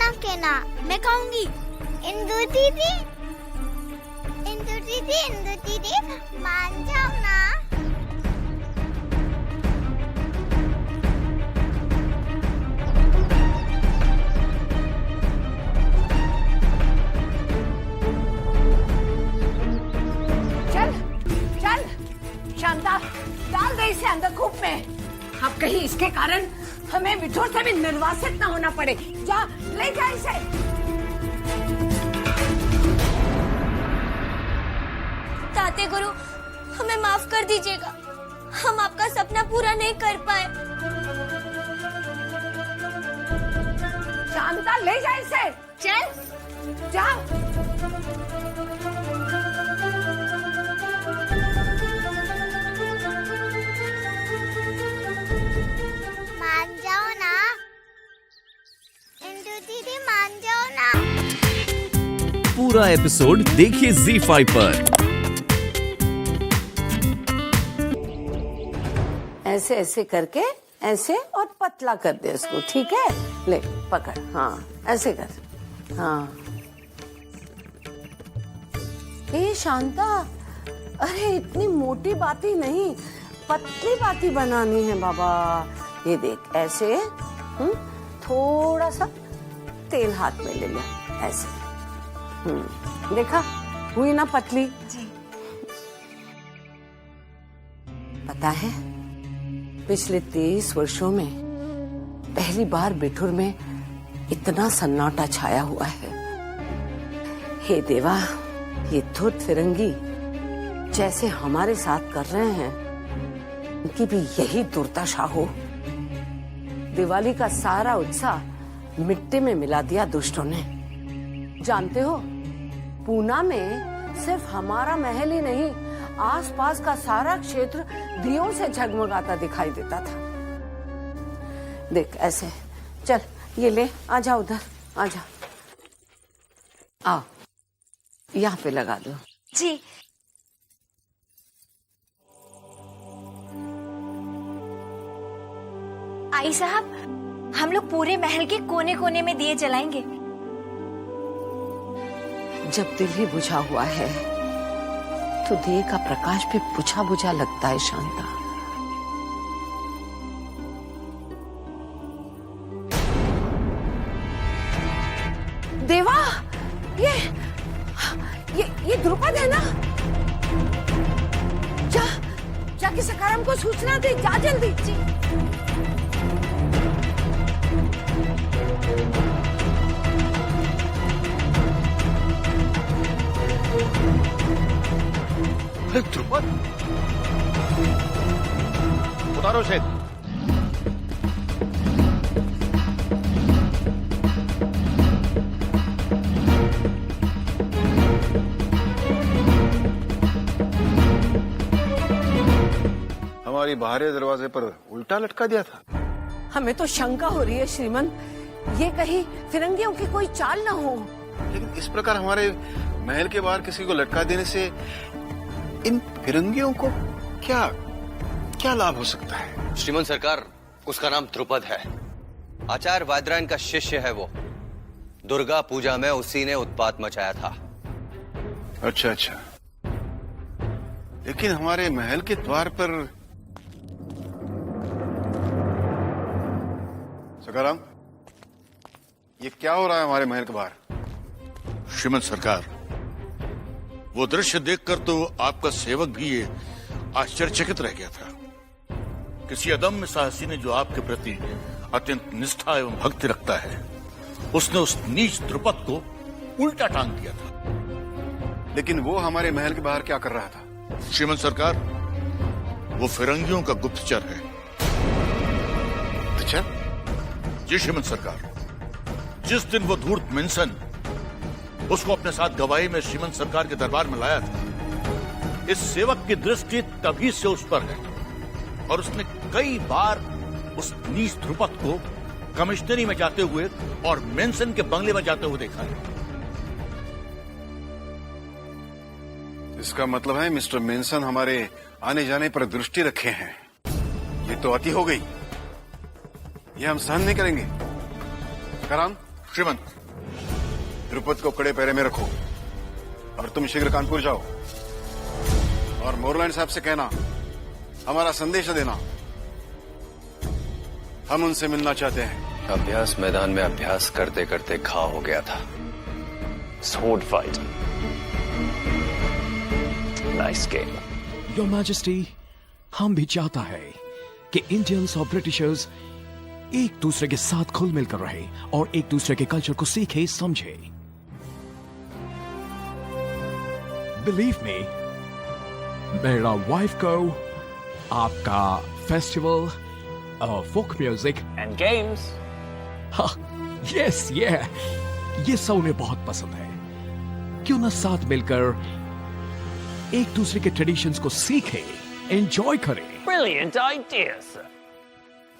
बना के ना। मैं खाऊंगी। इंदु दीदी, इंदु दीदी, इंदु दीदी, मान जाओ ना। चल चल शांता, डाल दे इसे अंदर कूप में। अब कहीं इसके कारण हमें बिठोर से भी निर्वासित ना होना पड़े। जा ले जा इसे। ताते गुरु, हमें माफ कर दीजिएगा, हम आपका सपना पूरा नहीं कर पाए। शांता ले जा इसे। चल जा। मान जाओ ना इंदु दीदी, मान जाओ ना। पूरा एपिसोड देखिए ZEE5 पर। ऐसे ऐसे करके ऐसे और पतला कर दे इसको, ठीक है? ले पकड़, हाँ ऐसे कर, हाँ। ए शांता, अरे इतनी मोटी बाती नहीं, पतली बाती बनानी है बाबा। ये देख ऐसे, थोड़ा सा तेल हाथ में ले ले, ऐसे। देखा, हुई ना पतली? जी। पता है, पिछले 23 वर्षों में पहली बार बिठुर में इतना सन्नाटा छाया हुआ है। हे देवा, ये धुत फिरंगी जैसे हमारे साथ कर रहे हैं, उनकी भी यही दुर्दशा हो। दिवाली का सारा उत्साह मिट्टी में मिला दिया दुष्टों ने। जानते हो, पूना में सिर्फ हमारा महल ही नहीं, आसपास का सारा क्षेत्र दियों से झगमगाता दिखाई देता था। देख ऐसे, चल ये ले, आजा उधर, आजा। आओ, यहाँ पे लगा दो। जी। आई साहब, हम लोग पूरे महल के कोने कोने में दिए जलाएंगे। जब दिल ही बुझा हुआ है तो दिए का प्रकाश भी बुझा बुझा लगता है शांता। देवा, ये द्रुपद है ना? जाके सकाराम को सूचना दे, जा जल्दी। जी। द्रुपद, उतारो इसे। हमारी बाहरी दरवाजे पर उल्टा लटका दिया था। हमें तो शंका हो रही है श्रीमान, ये कहीं फिरंगियों की कोई चाल ना हो। लेकिन इस प्रकार हमारे महल के बाहर किसी को लटका देने से इन फिरंगियों को क्या लाभ हो सकता है? श्रीमान सरकार, उसका नाम द्रुपद है। आचार्य वादरायण का शिष्य है वो। दुर्गा पूजा में उसी ने उत्पात मचाया था। अच्छा अच्छा, लेकिन हमारे महल के द्वार पर सकाराम, ये क्या हो रहा है हमारे महल के बाहर? श्रीमंत सरकार, वो दृश्य देखकर तो आपका सेवक भी ये आश्चर्यचकित रह गया था। किसी अदम्य साहसी ने जो आपके प्रति अत्यंत निष्ठा एवं भक्ति रखता है, उसने उस नीच द्रुपद को उल्टा टांग दिया था। लेकिन वो हमारे महल के बाहर क्या कर रहा था? श्रीमंत सरकार, वो फिरंगियों का गुप्तचर है। अच्छा? जी श्रीमंत सरकार, जिस दिन वो धूर्त मिंसन उसको अपने साथ गवाही में श्रीमंत सरकार के दरबार में लाया था, इस सेवक की दृष्टि तभी से उस पर है और उसने कई बार उस नीच ध्रुपद को कमिश्नरी में जाते हुए और मेंसन के बंगले में जाते हुए देखा है। इसका मतलब है मिस्टर मेंसन हमारे आने जाने पर दृष्टि रखे हैं। ये तो अति हो गई, ये हम सहन नहीं करेंगे। कराम, श्रीमंत, द्रुपद को कड़े पैरे में रखो और तुम शीघ्र कानपुर जाओ और मोरलैंड साहब से कहना हमारा संदेश देना, हम उनसे मिलना चाहते हैं। अभ्यास मैदान में अभ्यास करते करते घाव हो गया था। Sword fight. Nice game. Your Majesty, हम भी चाहता है कि इंडियंस और ब्रिटिशर्स एक दूसरे के साथ खुल मिलकर रहे और एक दूसरे के कल्चर को सीखे समझे। Believe me, मेरा वाइफ को आपका festival, folk music And games. Yes ये सब उन्हें बहुत पसंद है। क्यों ना साथ मिलकर एक दूसरे के ट्रेडिशंस को सीखे, एंजॉय करें। Brilliant idea, sir.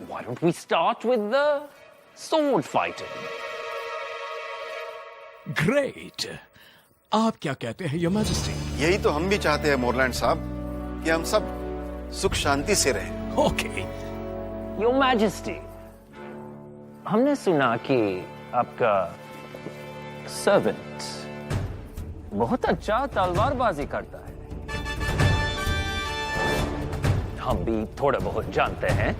Why don't we start with the sword fighting? Great, आप क्या कहते हैं योर मैजेस्टी? यही तो हम भी चाहते हैं मोरलैंड साहब, कि हम सब सुख शांति से रहें। ओके। Your Majesty, हमने सुना कि आपका सर्वेंट बहुत अच्छा तलवारबाजी करता है। हम भी थोड़ा बहुत जानते हैं।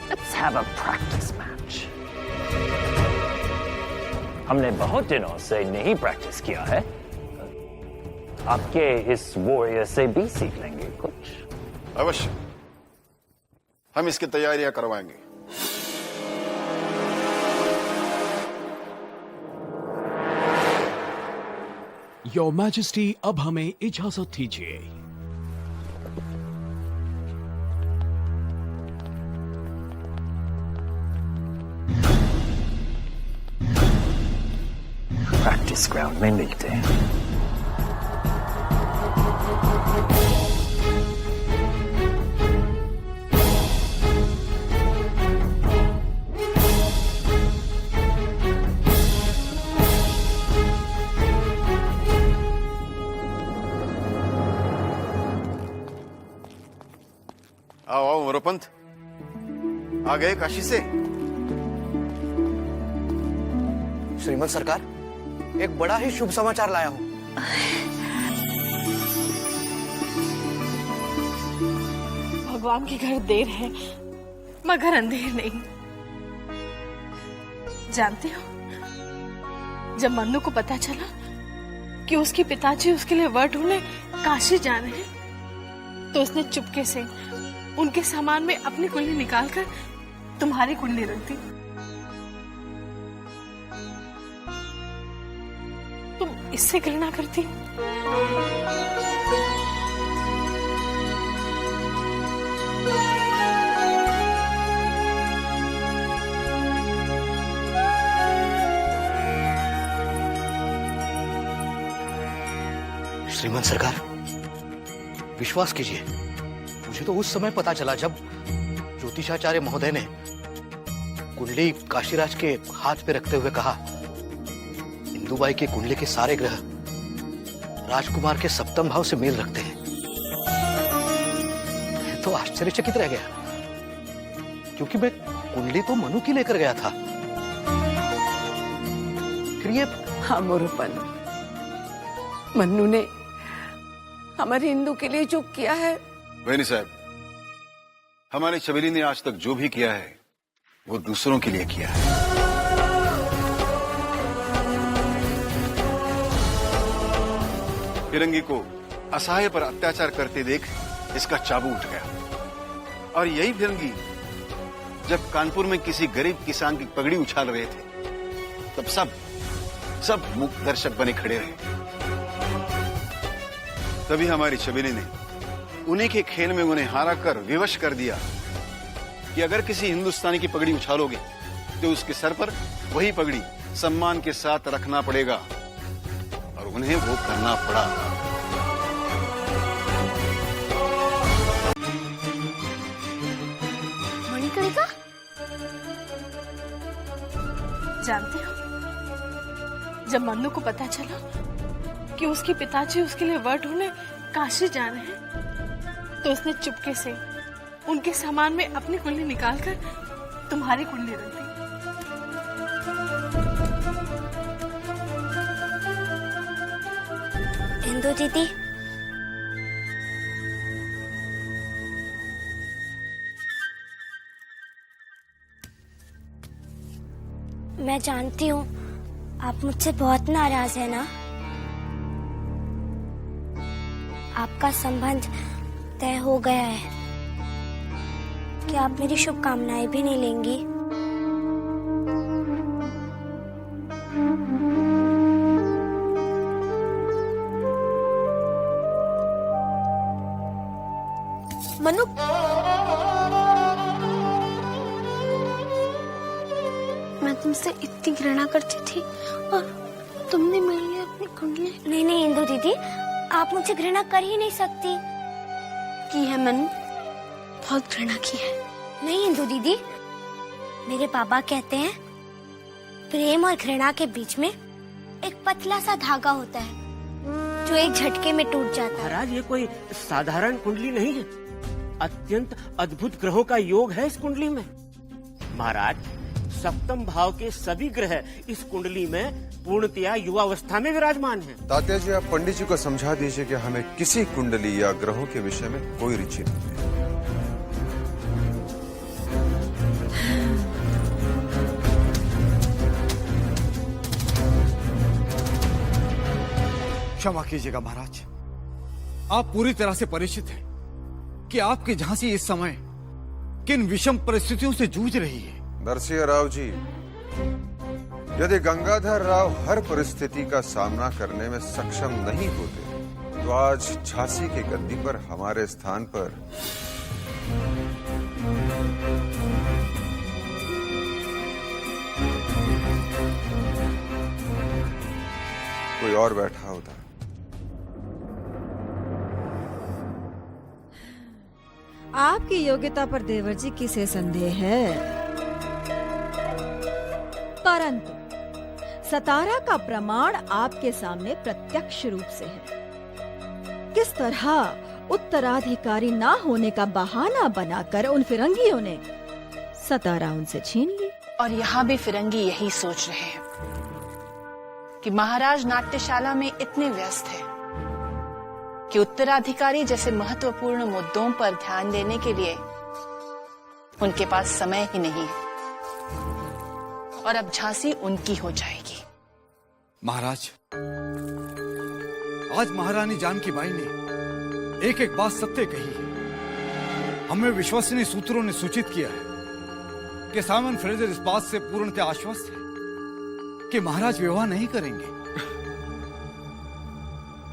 Let's have a practice match. हमने बहुत दिनों से नहीं प्रैक्टिस किया है। आपके इस वॉरियर से भी सीख लेंगे कुछ। अवश्य, हम इसकी तैयारियां करवाएंगे। योर मैजेस्टी, अब हमें इजाजत दीजिए। प्रैक्टिस ग्राउंड में मिलते हैं। आओ आओ मोरोपंत, आ गए काशी से? श्रीमद सरकार, एक बड़ा ही शुभ समाचार लाया हूं। भगवान के घर देर है मगर अंधेर नहीं। जानते हो, जब मन्नू को पता चला कि उसके पिताजी उसके लिए वर ढूंढने काशी जा रहे हैं, तो उसने चुपके से उनके सामान में अपनी कुंडली निकालकर तुम्हारी कुंडली रख दी। तुम इससे घृणा करती? श्रीमद सरकार, विश्वास कीजिए, मुझे तो उस समय पता चला जब ज्योतिषाचार्य महोदय ने कुंडली काशीराज के हाथ पे रखते हुए कहा, इंदुबाई की कुंडली के सारे ग्रह राजकुमार के सप्तम भाव से मेल रखते हैं। मैं तो आश्चर्यचकित रह गया, क्योंकि मैं कुंडली तो मनु की लेकर गया था। फिर ये हाँ मोरोपन, मन्नू ने हमारे इंदु के लिए जो किया है। वैनी साहब, हमारी छबीली ने आज तक जो भी किया है वो दूसरों के लिए किया है। फिरंगी को असहाय पर अत्याचार करते देख इसका चाबू उठ गया। और यही फिरंगी जब कानपुर में किसी गरीब किसान की पगड़ी उछाल रहे थे, तब सब मूक दर्शक बने खड़े रहे। तभी हमारी छबीली ने उन्हीं के खेल में उन्हें हारा कर विवश कर दिया कि अगर किसी हिंदुस्तानी की पगड़ी उछालोगे तो उसके सर पर वही पगड़ी सम्मान के साथ रखना पड़ेगा, और उन्हें वो करना पड़ा। मणिकर्णिका, जानते हो, जब मन्नू को पता चला कि उसके पिताजी उसके लिए वर ढूंढने काशी जा रहे हैं, तो उसने चुपके से उनके सामान में अपनी कुंडली निकालकर तुम्हारी कुंडली रख दी। इंदु दीदी, मैं जानती हूँ आप मुझसे बहुत नाराज है ना। आपका संबंध तय हो गया है। क्या आप मेरी शुभकामनाएं भी नहीं लेंगी? मनु, मैं तुमसे इतनी घृणा करती थी और तुमने मेरे लिए अपनी कुंडली। नहीं नहीं इंदु दीदी, आप मुझे घृणा कर ही नहीं सकती। की है मनु, बहुत घृणा की है। नहीं इंदु दीदी, मेरे पापा कहते हैं प्रेम और घृणा के बीच में एक पतला सा धागा होता है जो एक झटके में टूट जाता है। महाराज, ये कोई साधारण कुंडली नहीं है, अत्यंत अद्भुत ग्रहों का योग है इस कुंडली में। महाराज, सप्तम भाव के सभी ग्रह इस कुंडली में पूर्णतया युवावस्था में विराजमान हैं। तात्या जी, आप पंडित जी को समझा दीजिए कि हमें किसी कुंडली या ग्रहों के विषय में कोई रुचि नहीं है। क्षमा कीजिएगा महाराज, आप पूरी तरह से परिचित हैं कि आपकी झांसी इस समय किन विषम परिस्थितियों से जूझ रही है। नरसिंह राव जी, यदि गंगाधर राव हर परिस्थिति का सामना करने में सक्षम नहीं होते तो आज झांसी की गद्दी पर हमारे स्थान पर कोई और बैठा होता। आपकी योग्यता पर देवर जी किसे संदेह है, परंतु सतारा का प्रमाण आपके सामने प्रत्यक्ष रूप से है। किस तरह उत्तराधिकारी ना होने का बहाना बनाकर उन फिरंगियों ने सतारा उनसे छीन ली। और यहाँ भी फिरंगी यही सोच रहे हैं कि महाराज नाट्यशाला में इतने व्यस्त हैं कि उत्तराधिकारी जैसे महत्वपूर्ण मुद्दों पर ध्यान देने के लिए उनके पास समय ही नहीं है, और अब झांसी उनकी हो जाएगी। महाराज, आज महारानी जानकी बाई ने एक एक बात सत्य कही है। हमें विश्वसनीय सूत्रों ने सूचित किया है कि साइमन फ्रेजर इस बात से पूर्णतः आश्वस्त है कि महाराज विवाह नहीं करेंगे।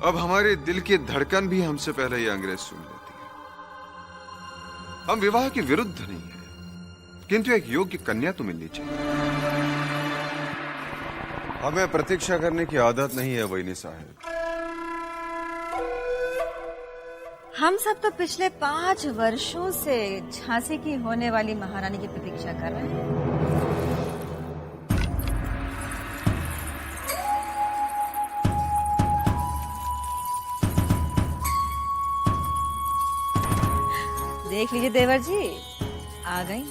अब हमारे दिल की धड़कन भी हमसे पहले ये अंग्रेज सुन लेती है। हम विवाह के विरुद्ध नहीं है, किंतु एक योग्य कन्या तो मिलनी चाहिए। हमें प्रतीक्षा करने की आदत नहीं है वैनी साहब। हम सब तो पिछले 5 वर्षों से झांसी की होने वाली महारानी की प्रतीक्षा कर रहे हैं। देख लीजिए देवर जी, आ गई।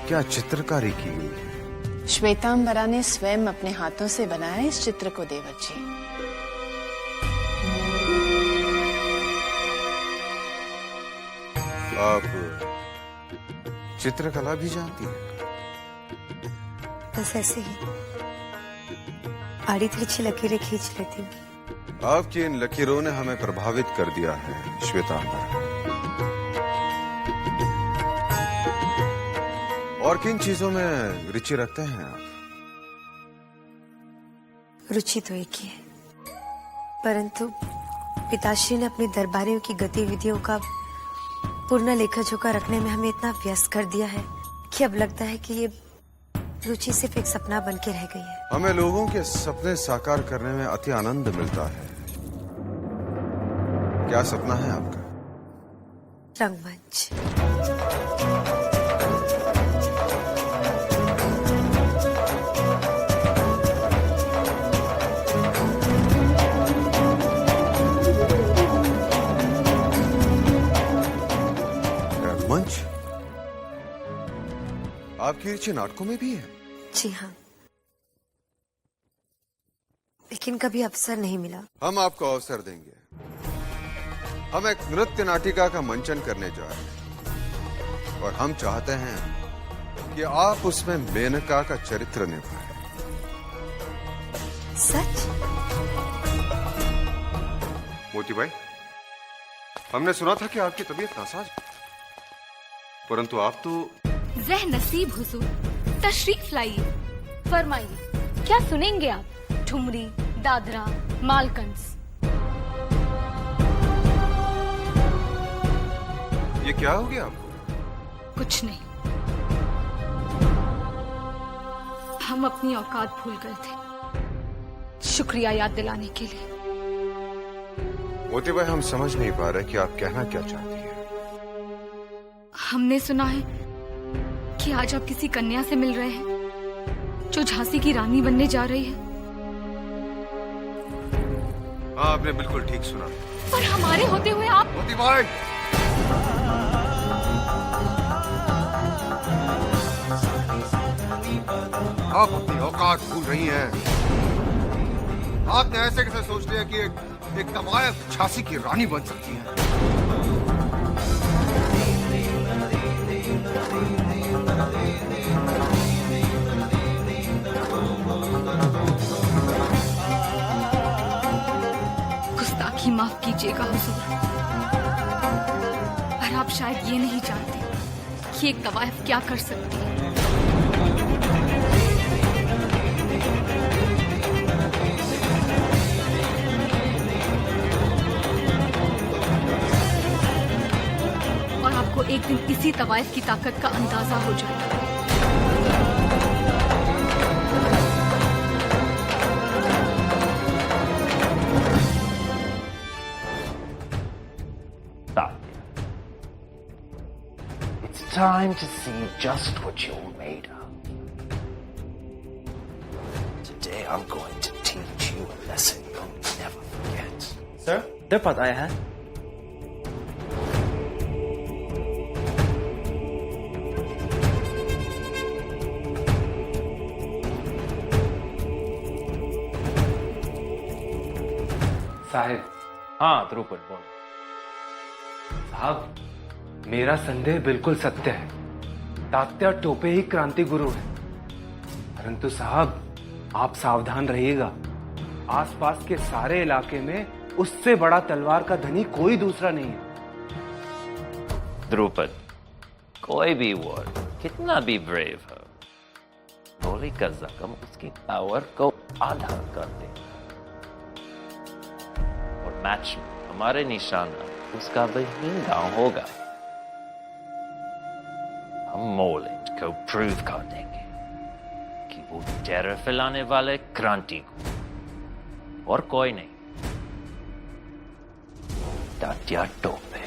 क्या चित्रकारी की गई है? श्वेतांबरा ने स्वयं अपने हाथों से बनाया इस चित्र को देवर जी। आप चित्रकला भी जानती हैं? बस ऐसे ही आड़ी तिरछी लकीरें खींच लेती हूँ। आपकी इन लकीरों ने हमें प्रभावित कर दिया है श्वेतांबर। और किन चीजों में रुचि रखते हैं आप? रुचि तो एक ही है, परंतु पिताश्री ने अपने दरबारियों की गतिविधियों का पूर्ण लेखा जोखा रखने में हमें इतना व्यस्त कर दिया है कि अब लगता है कि ये रुचि सिर्फ एक सपना बन के रह गई है। हमें लोगों के सपने साकार करने में अति आनंद मिलता है। क्या सपना है आपका? रंगमंच। रंगमंच? आपकी रुचि नाटकों में भी है? जी हाँ, लेकिन कभी अवसर नहीं मिला। हम आपको अवसर देंगे। हम एक नृत्य नाटिका का मंचन करने जा रहे हैं और हम चाहते हैं कि आप उसमें मेनका का चरित्र निभाएं। सच? मोती भाई, हमने सुना था कि आपकी तबीयत नासाज, परंतु आप तो जह नसीब हुजूर, तशरीफ लाइए, फरमाइए क्या सुनेंगे आप? ठुमरी, दादरा, मालकंस। ये क्या हो गया आपको? कुछ नहीं, हम अपनी औकात भूल गए थे। शुक्रिया याद दिलाने के लिए। मोती भाई, हम समझ नहीं पा रहे कि आप कहना क्या चाहती हैं। हमने सुना है कि आज आप किसी कन्या से मिल रहे हैं जो झांसी की रानी बनने जा रही है। हाँ, आपने बिल्कुल ठीक सुना। पर हमारे होते हुए आप। मोती भाई, आप अपनी औकात भूल रही हैं। आपने ऐसे कैसे सोच लिया कि एक कमायत झांसी की रानी बन सकती है? गुस्ताखी माफ कीजिएगा हुजूर, पर आप शायद ये नहीं जानते कि एक तवायफ क्या कर सकती है। और आपको एक दिन इसी तवायफ की ताकत का अंदाजा हो जाएगा। It's time to see just what you're made of. Today I'm going to teach you a lesson you'll never forget. Sir, Drupad आया है। साहिब। हाँ द्रुपद बोल। साहब, मेरा संदेह बिल्कुल सत्य है। तात्या टोपे ही क्रांति गुरु है, परंतु साहब आप सावधान रहिएगा। आसपास के सारे इलाके में उससे बड़ा तलवार का धनी कोई दूसरा नहीं है। द्रुपद, कोई भी वर्ड कितना भी ब्रेव हो, गोली का जख्म उसकी पावर को आधा कर दे। और मैच में हमारे निशाना उसका वही गांव होगा। हम मोलेट को प्रूव कर देंगे कि वो टेरर फैलाने वाले क्रांति को और कोई नहीं, तात्या टोपे।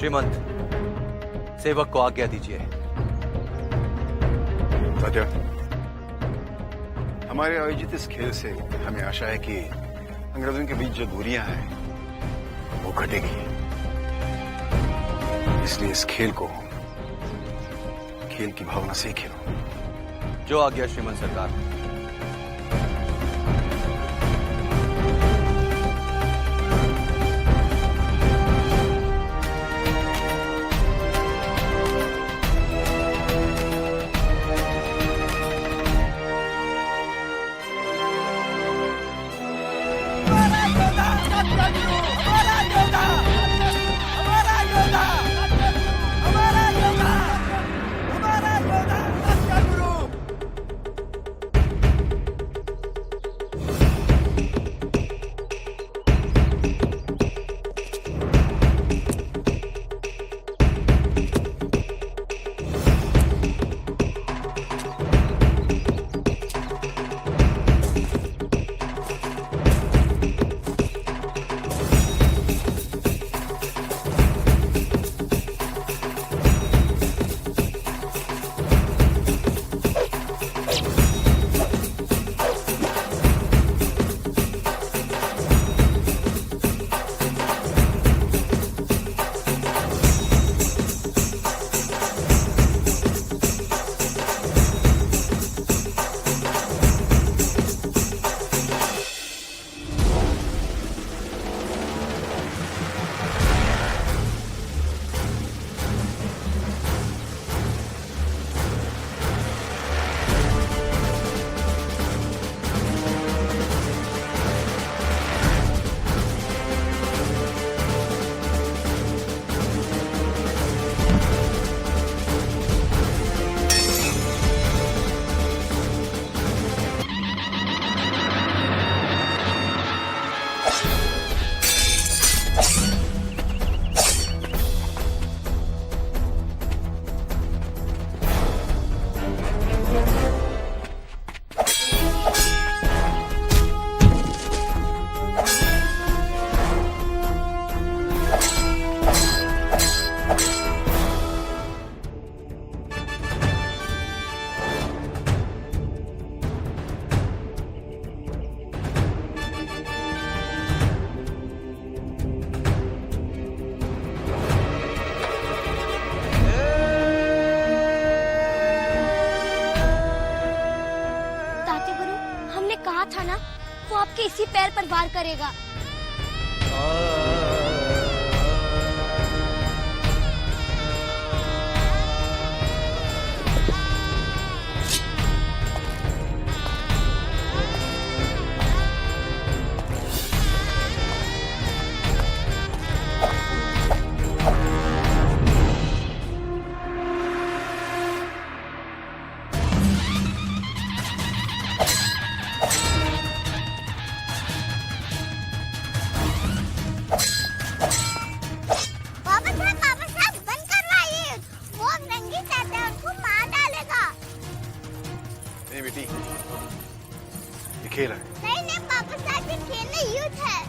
श्रीमंत, सेवक को आज्ञा दीजिए। राजा, हमारे आयोजित इस खेल से हमें आशा है कि अंग्रेजों के बीच जो दूरियां हैं वो घटेगी। इसलिए इस खेल को खेल की भावना से ही खेलो। जो आज्ञा श्रीमंत सरकार। था ना, वो आपके इसी पैर पर वार करेगा। खेल है। नहीं नहीं पापा साहब, ये खेल नहीं, युद्ध है।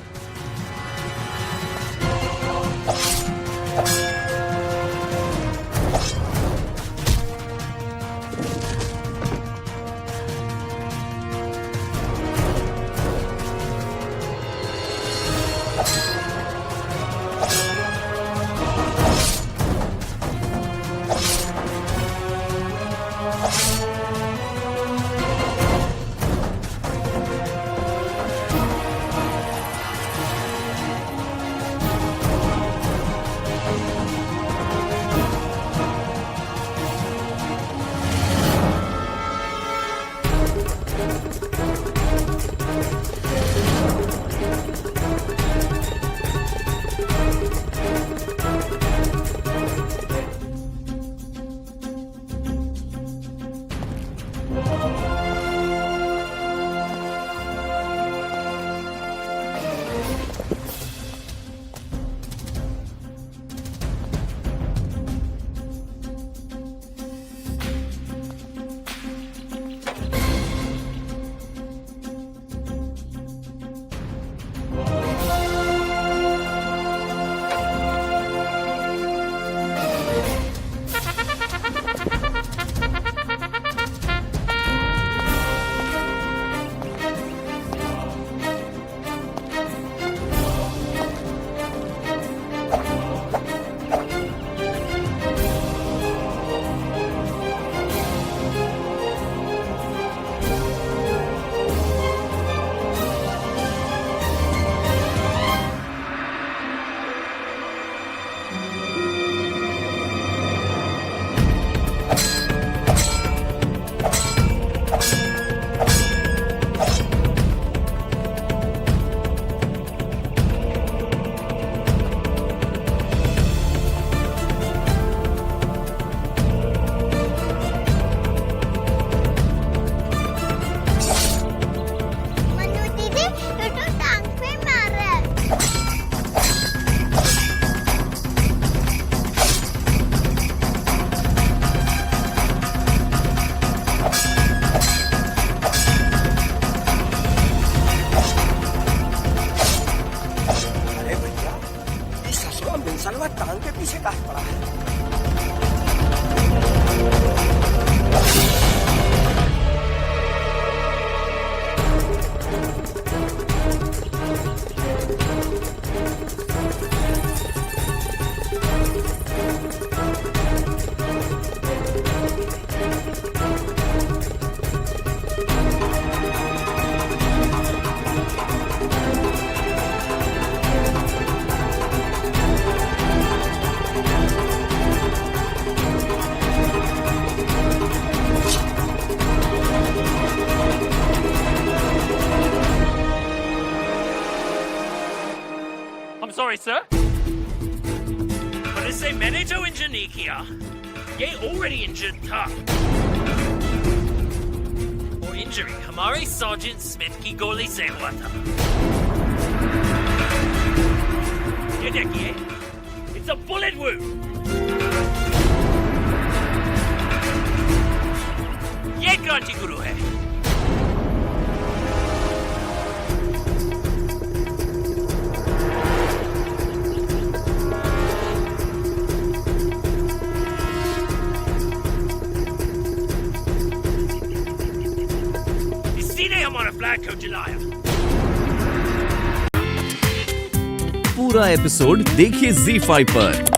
पास पड़ा है। Sorry, sir. पर इससे मैंने जो इंजन नहीं किया, ये already injured था। और इंजरी हमारे सर्जेंट स्मिथ की गोली से हुआ था। ये देखिए, it's a bullet wound। ये क्रांति गुरु है। हमारा फ्लैग को जलाया। पूरा एपिसोड देखिए ZEE5 पर।